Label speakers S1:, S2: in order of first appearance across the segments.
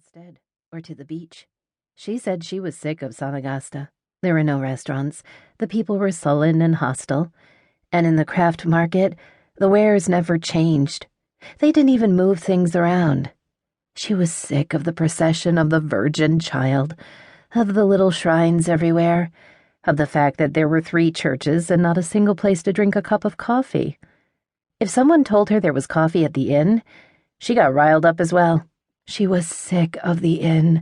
S1: instead, or to the beach. She said she was sick of Sanagasta. There were no restaurants, the people were sullen and hostile, and in the craft market, the wares never changed. They didn't even move things around. She was sick of the procession of the Virgin Child, of the little shrines everywhere, of the fact that there were 3 churches and not a single place to drink a cup of coffee. If someone told her there was coffee at the inn, she got riled up as well. She was sick of the inn,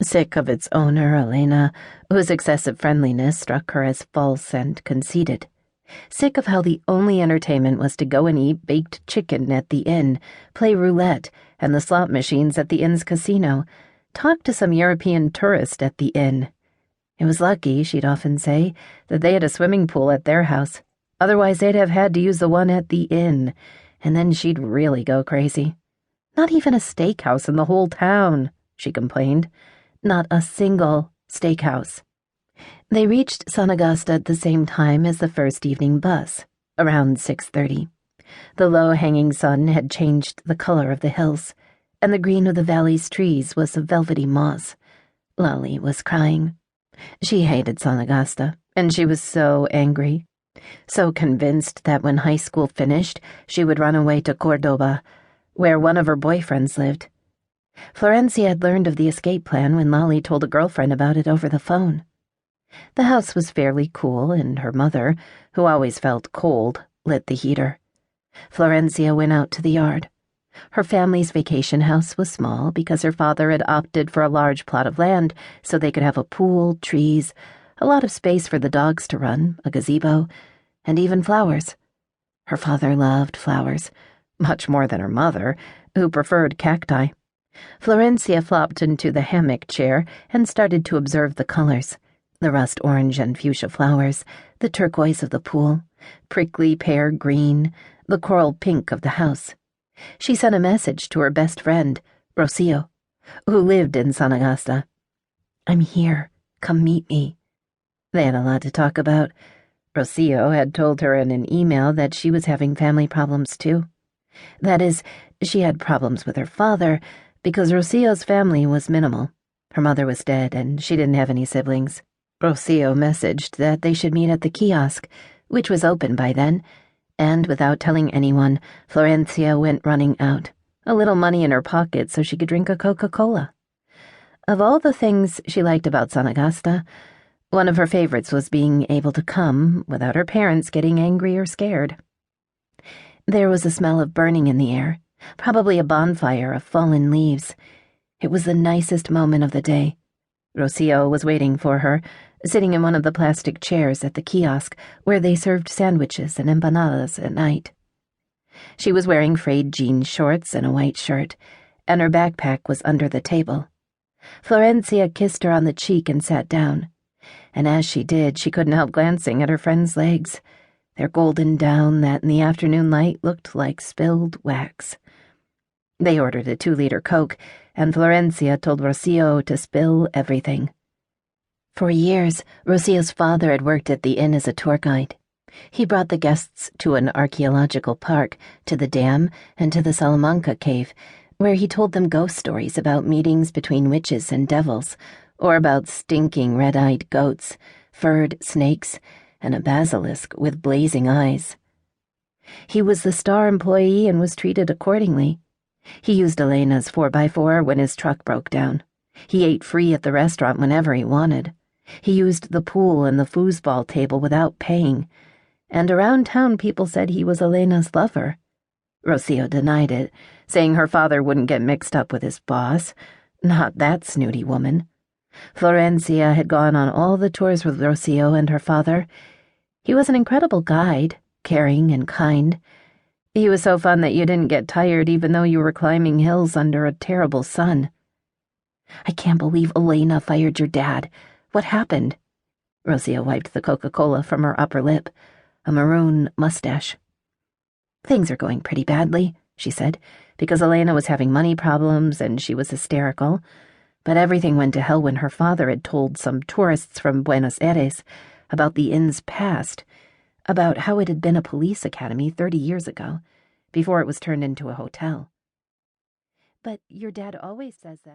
S1: sick of its owner, Elena, whose excessive friendliness struck her as false and conceited. Sick of how the only entertainment was to go and eat baked chicken at the inn, play roulette and the slot machines at the inn's casino, talk to some European tourist at the inn. It was lucky, she'd often say, that they had a swimming pool at their house. Otherwise they'd have had to use the one at the inn, and then she'd really go crazy. Not even a steakhouse in the whole town, she complained. Not a single steakhouse. They reached Sanagasta at the same time as the first evening bus, around 6:30. The low-hanging sun had changed the color of the hills, and the green of the valley's trees was of velvety moss. Lolly was crying. She hated Sanagasta, and she was so angry, so convinced that when high school finished, she would run away to Cordoba, where one of her boyfriends lived. Florencia had learned of the escape plan when Lolly told a girlfriend about it over the phone. The house was fairly cool, and her mother, who always felt cold, lit the heater. Florencia went out to the yard. Her family's vacation house was small because her father had opted for a large plot of land so they could have a pool, trees, a lot of space for the dogs to run, a gazebo, and even flowers. Her father loved flowers, much more than her mother, who preferred cacti. Florencia flopped into the hammock chair and started to observe the colors. The rust orange and fuchsia flowers, the turquoise of the pool, prickly pear green, the coral pink of the house. She sent a message to her best friend, Rocio, who lived in Sanagasta. "I'm here. Come meet me." They had a lot to talk about. Rocio had told her in an email that she was having family problems too. That is, she had problems with her father because Rocio's family was minimal. Her mother was dead and she didn't have any siblings. Rocio messaged that they should meet at the kiosk, which was open by then, and without telling anyone, Florencia went running out, a little money in her pocket so she could drink a Coca-Cola. Of all the things she liked about Sanagasta, one of her favorites was being able to come without her parents getting angry or scared. There was a smell of burning in the air, probably a bonfire of fallen leaves. It was the nicest moment of the day. Rocio was waiting for her, sitting in one of the plastic chairs at the kiosk where they served sandwiches and empanadas at night. She was wearing frayed jean shorts and a white shirt, and her backpack was under the table. Florencia kissed her on the cheek and sat down, and as she did, she couldn't help glancing at her friend's legs, their golden down that in the afternoon light looked like spilled wax. They ordered a 2-liter Coke, and Florencia told Rocio to spill everything. For years, Rocio's father had worked at the inn as a tour guide. He brought the guests to an archaeological park, to the dam, and to the Salamanca cave, where he told them ghost stories about meetings between witches and devils, or about stinking red-eyed goats, furred snakes, and a basilisk with blazing eyes. He was the star employee and was treated accordingly. He used Elena's 4x4 when his truck broke down. He ate free at the restaurant whenever he wanted. He used the pool and the foosball table without paying, and around town people said he was Elena's lover. Rocio denied it, saying her father wouldn't get mixed up with his boss. Not that snooty woman. Florencia had gone on all the tours with Rocio and her father. He was an incredible guide, caring and kind. He was so fun that you didn't get tired even though you were climbing hills under a terrible sun. "I can't believe Elena fired your dad. What happened?" Rocio wiped the Coca-Cola from her upper lip, a maroon mustache. "Things are going pretty badly," she said, because Elena was having money problems and she was hysterical. But everything went to hell when her father had told some tourists from Buenos Aires about the inn's past, about how it had been a police academy 30 years ago, before it was turned into a hotel. "But your dad always says that."